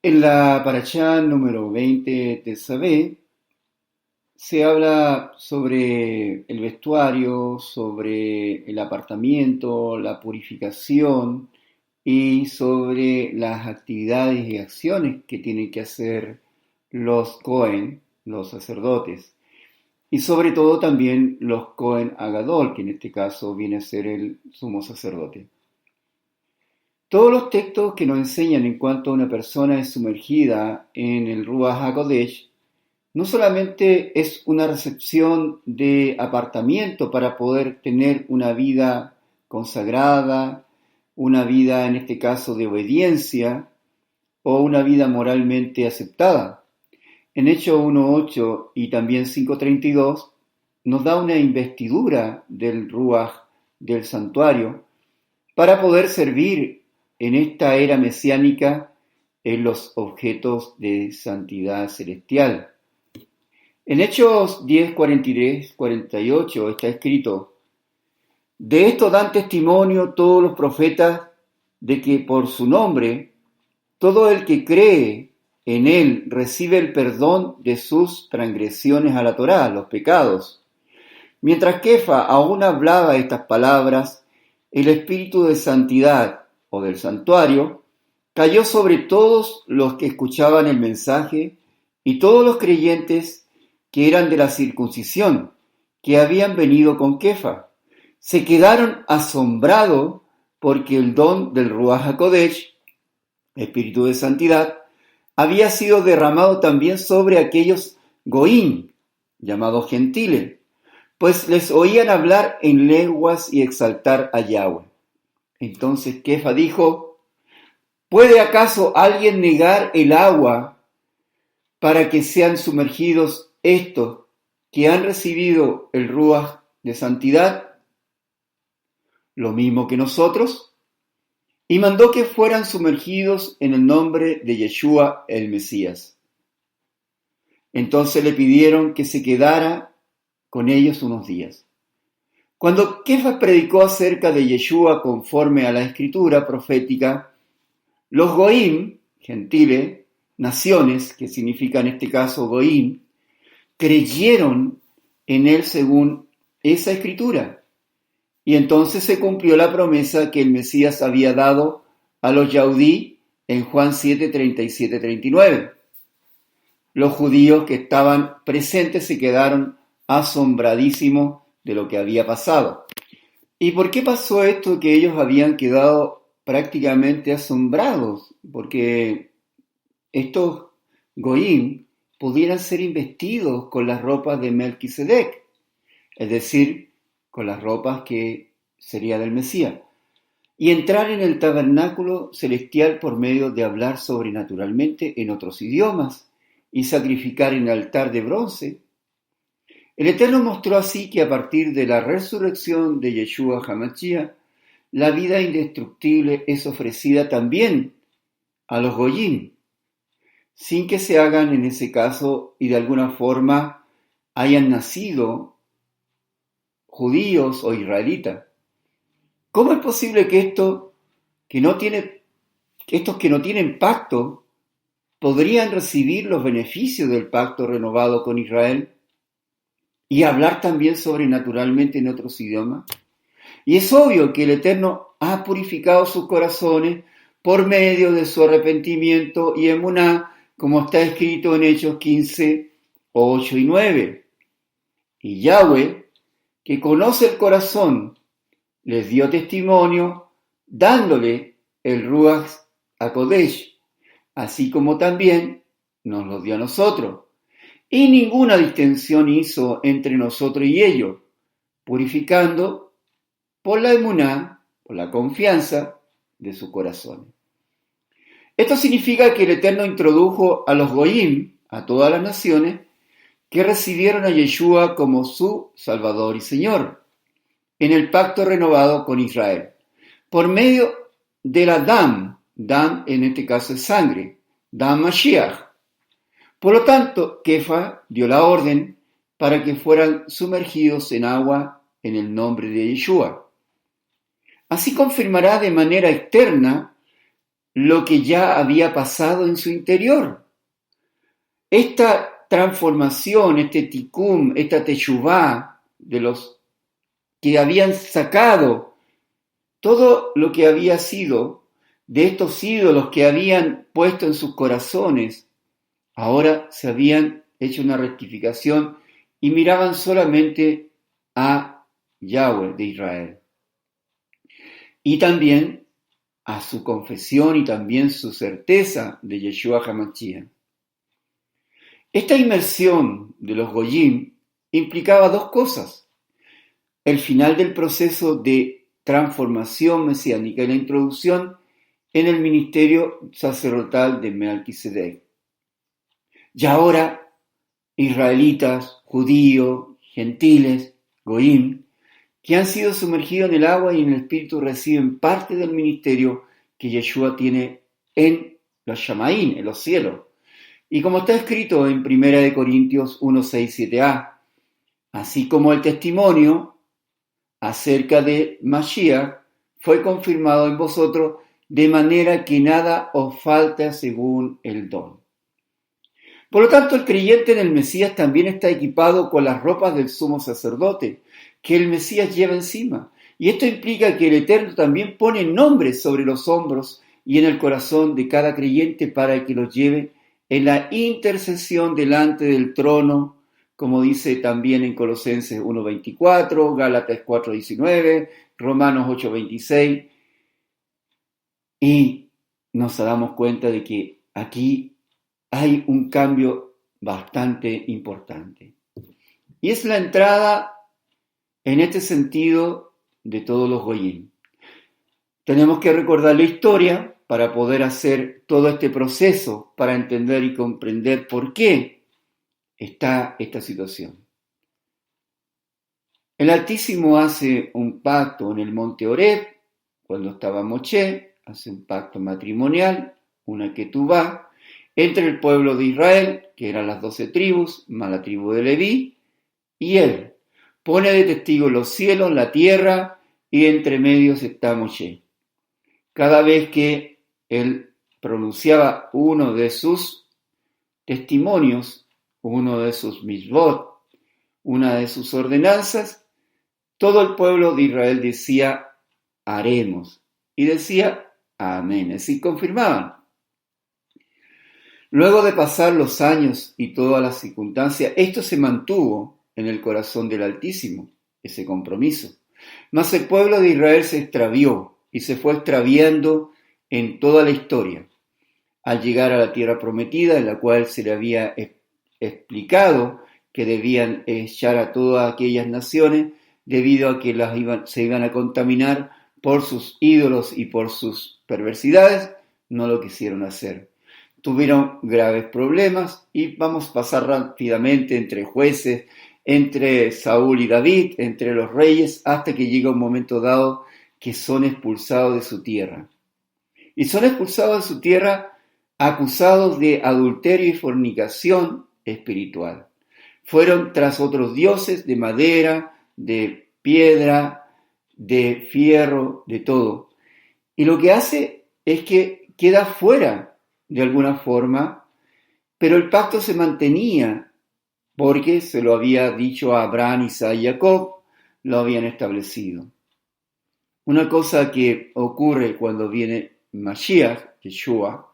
En la parashá número 20 de Sabé se habla sobre el vestuario, sobre el apartamiento, la purificación y sobre las actividades y acciones que tienen que hacer los Cohen, los sacerdotes, y sobre todo también los Cohen Agadol, que en este caso viene a ser el sumo sacerdote. Todos los textos que nos enseñan en cuanto a una persona es sumergida en el Ruach HaKodesh no solamente es una recepción de apartamiento para poder tener una vida consagrada, una vida en este caso de obediencia o una vida moralmente aceptada. En Hechos 1.8 y también 5.32 nos da una investidura del Ruach del santuario para poder servir en esta era mesiánica en los objetos de santidad celestial. En Hechos 10, 43, 48 está escrito: de esto dan testimonio todos los profetas, de que por su nombre todo el que cree en él recibe el perdón de sus transgresiones a la Torá, los pecados. Mientras Kefa aún hablaba estas palabras, el espíritu de santidad o del santuario cayó sobre todos los que escuchaban el mensaje y todos los creyentes que eran de la circuncisión, que habían venido con Kefa. Se quedaron asombrados porque el don del Ruach HaKodesh, espíritu de santidad, había sido derramado también sobre aquellos goín, llamados gentiles, pues les oían hablar en lenguas y exaltar a Yahweh. Entonces Kefa dijo: ¿puede acaso alguien negar el agua para que sean sumergidos estos que han recibido el Ruach de santidad, lo mismo que nosotros? Y mandó que fueran sumergidos en el nombre de Yeshua el Mesías. Entonces le pidieron que se quedara con ellos unos días. Cuando Kefa predicó acerca de Yeshua conforme a la escritura profética, los goim, gentiles, naciones, que significa en este caso goim, creyeron en él según esa escritura. Y entonces se cumplió la promesa que el Mesías había dado a los Yaudí en Juan 7, 37, 39. Los judíos que estaban presentes se quedaron asombradísimos de lo que había pasado. ¿Y por qué pasó esto? Que ellos habían quedado prácticamente asombrados, porque estos goyim pudieran ser investidos con las ropas de Melquisedec, es decir, con las ropas que sería del Mesías, y entrar en el tabernáculo celestial por medio de hablar sobrenaturalmente en otros idiomas y sacrificar en el altar de bronce. El Eterno mostró así que a partir de la resurrección de Yeshua HaMashiach, la vida indestructible es ofrecida también a los goyim, sin que se hagan en ese caso y de alguna forma hayan nacido judíos o israelitas. ¿Cómo es posible que estos que no tienen pacto podrían recibir los beneficios del pacto renovado con Israel y hablar también sobrenaturalmente en otros idiomas? Y es obvio que el Eterno ha purificado sus corazones por medio de su arrepentimiento y emuná, como está escrito en Hechos 15, 8 y 9. Y Yahweh, que conoce el corazón, les dio testimonio dándole el Ruach HaKodesh, así como también nos lo dio a nosotros. Y ninguna distinción hizo entre nosotros y ellos, purificando por la emuná, por la confianza de su corazón. Esto significa que el Eterno introdujo a los goyim, a todas las naciones, que recibieron a Yeshua como su Salvador y Señor, en el pacto renovado con Israel, por medio de la Dam en este caso es sangre, Dam Mashiach. Por lo tanto, Kefa dio la orden para que fueran sumergidos en agua en el nombre de Yeshua. Así confirmará de manera externa lo que ya había pasado en su interior. Esta transformación, este tikkun, esta teshuvá de los que habían sacado todo lo que había sido de estos ídolos que habían puesto en sus corazones, ahora se habían hecho una rectificación y miraban solamente a Yahweh de Israel. Y también a su confesión y también su certeza de Yeshua HaMashiach. Esta inmersión de los Goyim implicaba dos cosas: el final del proceso de transformación mesiánica y la introducción en el ministerio sacerdotal de Melquisedec. Y ahora, israelitas, judíos, gentiles, Goyim, que han sido sumergidos en el agua y en el Espíritu, reciben parte del ministerio que Yeshua tiene en los Shamaín, en los cielos. Y como está escrito en 1 Corintios 1, 6, 7a, así como el testimonio acerca de Mashiach fue confirmado en vosotros, de manera que nada os falta según el don. Por lo tanto, el creyente en el Mesías también está equipado con las ropas del sumo sacerdote que el Mesías lleva encima. Y esto implica que el Eterno también pone nombres sobre los hombros y en el corazón de cada creyente para que los lleve en la intercesión delante del trono, como dice también en Colosenses 1:24, Gálatas 4:19, Romanos 8:26. Y nos damos cuenta de que aquí hay un cambio bastante importante. Y es la entrada en este sentido de todos los Goyim. Tenemos que recordar la historia para poder hacer todo este proceso, para entender y comprender por qué está esta situación. El Altísimo hace un pacto en el monte Horeb, cuando estaba Moshe, hace un pacto matrimonial, una ketubá, entre el pueblo de Israel, que eran las 12 tribus, más la tribu de Leví, y él. Pone de testigo los cielos, la tierra, y entre medios está Moshe. Cada vez que él pronunciaba uno de sus testimonios, uno de sus misbot, una de sus ordenanzas, todo el pueblo de Israel decía, haremos, y decía, amén, así confirmaban. Luego de pasar los años y todas las circunstancias, esto se mantuvo en el corazón del Altísimo, ese compromiso. Mas el pueblo de Israel se extravió y se fue extraviando en toda la historia. Al llegar a la tierra prometida, en la cual se le había explicado que debían echar a todas aquellas naciones, debido a que se iban a contaminar por sus ídolos y por sus perversidades, no lo quisieron hacer. Tuvieron graves problemas y vamos a pasar rápidamente entre jueces, entre Saúl y David, entre los reyes, hasta que llega un momento dado que son expulsados de su tierra. Y son expulsados de su tierra acusados de adulterio y fornicación espiritual. Fueron tras otros dioses de madera, de piedra, de fierro, de todo. Y lo que hace es que queda fuera de alguna forma, pero el pacto se mantenía porque se lo había dicho a Abraham, Isaac y Jacob, lo habían establecido. Una cosa que ocurre cuando viene Mashiach, Yeshua,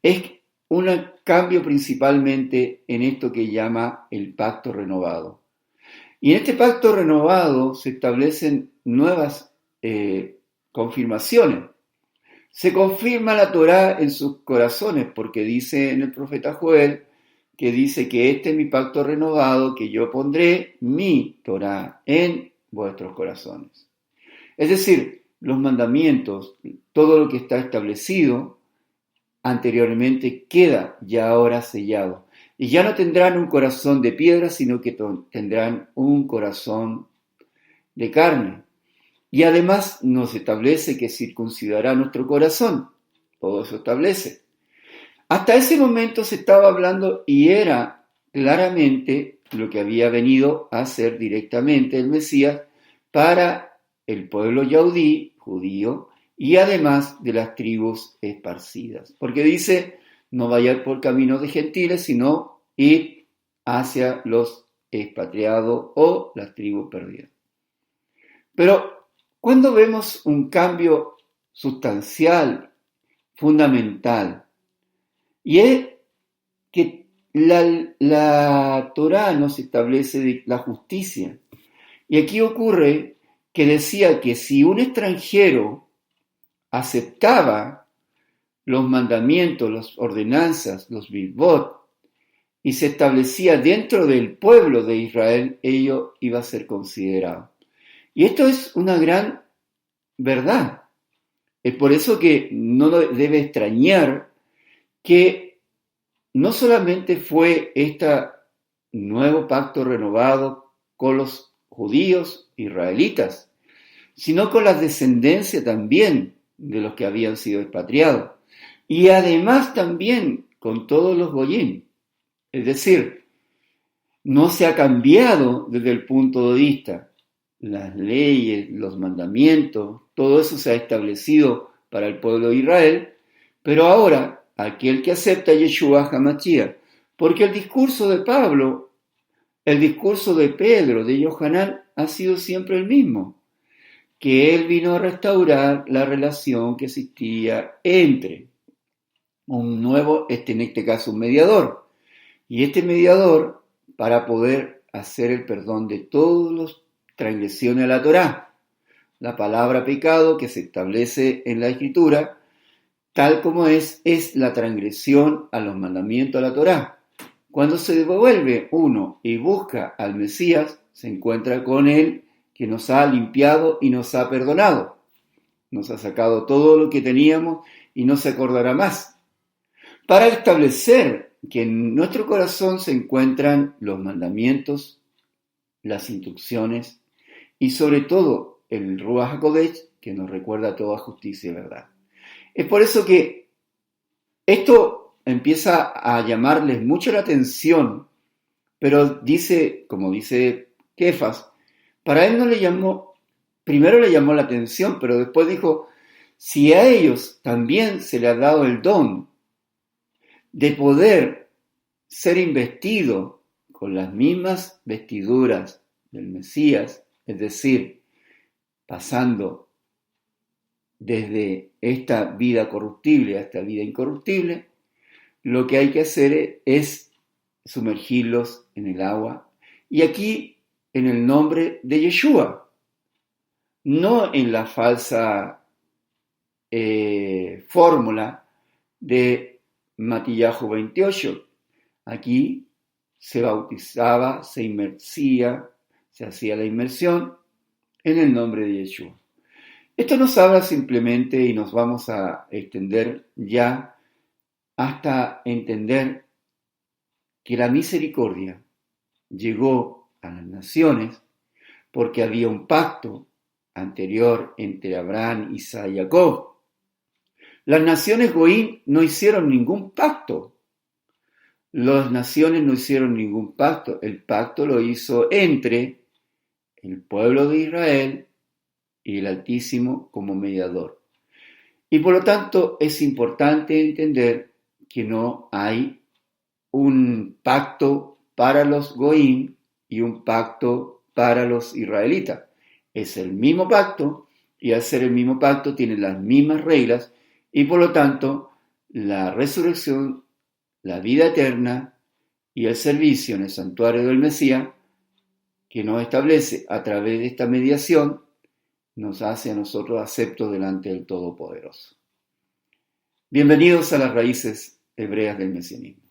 es un cambio principalmente en esto que llama el pacto renovado. Y en este pacto renovado se establecen nuevas confirmaciones. Se confirma la Torá en sus corazones, porque dice en el profeta Joel, que dice que este es mi pacto renovado, que yo pondré mi Torá en vuestros corazones. Es decir, los mandamientos, todo lo que está establecido anteriormente queda ya ahora sellado. Y ya no tendrán un corazón de piedra, sino que tendrán un corazón de carne. Y además nos establece que circuncidará nuestro corazón. Todo eso establece. Hasta ese momento se estaba hablando y era claramente lo que había venido a hacer directamente el Mesías para el pueblo yaudí, judío, y además de las tribus esparcidas. Porque dice, no vayáis por caminos de gentiles, sino ir hacia los expatriados o las tribus perdidas. Pero cuando vemos un cambio sustancial, fundamental, y es que la Torá nos establece la justicia. Y aquí ocurre que decía que si un extranjero aceptaba los mandamientos, las ordenanzas, los mitzvot, y se establecía dentro del pueblo de Israel, ello iba a ser considerado. Y esto es una gran verdad. Es por eso que no debe extrañar que no solamente fue este nuevo pacto renovado con los judíos israelitas, sino con la descendencia también de los que habían sido expatriados. Y además también con todos los goyim. Es decir, no se ha cambiado desde el punto de vista. Las leyes, los mandamientos, todo eso se ha establecido para el pueblo de Israel, pero ahora aquel que acepta Yeshua HaMashiach, porque el discurso de Pablo, el discurso de Pedro, de Yohanan, ha sido siempre el mismo, que él vino a restaurar la relación que existía entre un nuevo, en este caso un mediador, y este mediador para poder hacer el perdón de todos los transgresiones a la Torá, la palabra pecado que se establece en la Escritura, tal como es la transgresión a los mandamientos de la Torá. Cuando se devuelve uno y busca al Mesías, se encuentra con él que nos ha limpiado y nos ha perdonado. Nos ha sacado todo lo que teníamos y no se acordará más. Para establecer que en nuestro corazón se encuentran los mandamientos, las instrucciones, y sobre todo el Ruach HaKodesh, que nos recuerda toda justicia y verdad. Es por eso que esto empieza a llamarles mucho la atención, pero dice, como dice Kefas, para él no le llamó, primero le llamó la atención, pero después dijo, si a ellos también se les ha dado el don de poder ser investido con las mismas vestiduras del Mesías, es decir, pasando desde esta vida corruptible a esta vida incorruptible, lo que hay que hacer es sumergirlos en el agua. Y aquí en el nombre de Yeshua, no en la falsa fórmula de Matillahu 28. Aquí se bautizaba, se inmersía, se hacía la inmersión en el nombre de Yeshua. Esto nos habla simplemente, y nos vamos a extender ya hasta entender que la misericordia llegó a las naciones porque había un pacto anterior entre Abraham, Isaac y Jacob. Las naciones Goín no hicieron ningún pacto. Las naciones no hicieron ningún pacto. El pacto lo hizo entre el pueblo de Israel y el Altísimo como mediador. Y por lo tanto es importante entender que no hay un pacto para los Goín y un pacto para los israelitas. Es el mismo pacto y al ser el mismo pacto tiene las mismas reglas y por lo tanto la resurrección, la vida eterna y el servicio en el santuario del Mesías que nos establece a través de esta mediación nos hace a nosotros aceptos delante del Todopoderoso. Bienvenidos a las raíces hebreas del mesianismo.